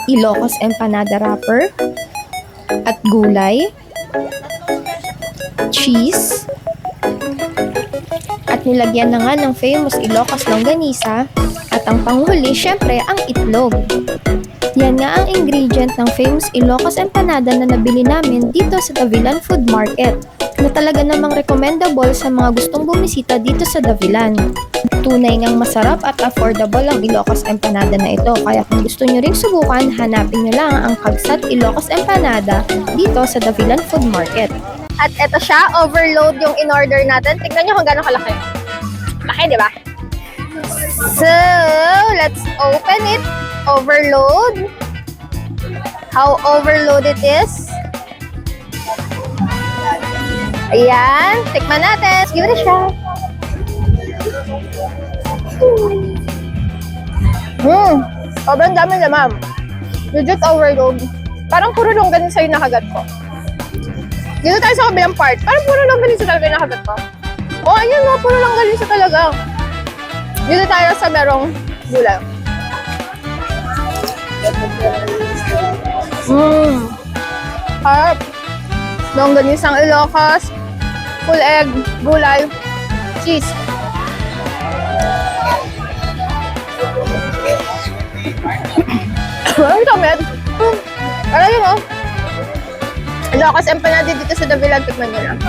Ilocos empanada wrapper, at gulay, cheese, at nilagyan na nga ng famous Ilocos longganisa, at ang panghuli, syempre, ang itlog. Yan nga ang ingredient ng famous Ilocos empanada na nabili namin dito sa Davilan Food Market, na talaga namang recommendable sa mga gustong bumisita dito sa Davilan. Tunay ngang masarap at affordable ang Ilocos empanada na ito, kaya kung gusto nyo ring subukan, hanapin nyo lang ang Kagsat Ilocos empanada dito sa Davilan Food Market. At eto siya, overload yung in-order natin. Tignan nyo kung gano'ng kalaki. Laki, di ba? So, let's open it. Overload. How overload it is. Ayan, tikman natin. Give it a shot. Sobrang dami naman. Legit overload. Parang puro longganisa yung nakagat ko. Dito tayo sa kabilang part. Parang puro longganisa talaga yung nakagat ko. Oh, ayun mo, puro longganisa talaga. Dito tayo sa merong gulay. Harap. Longganisang Ilocos, full egg, gulay, cheese. Ang tamid. Alam niyo mo, Ilocos empanada dito sa Davilan, tikman nyo lang.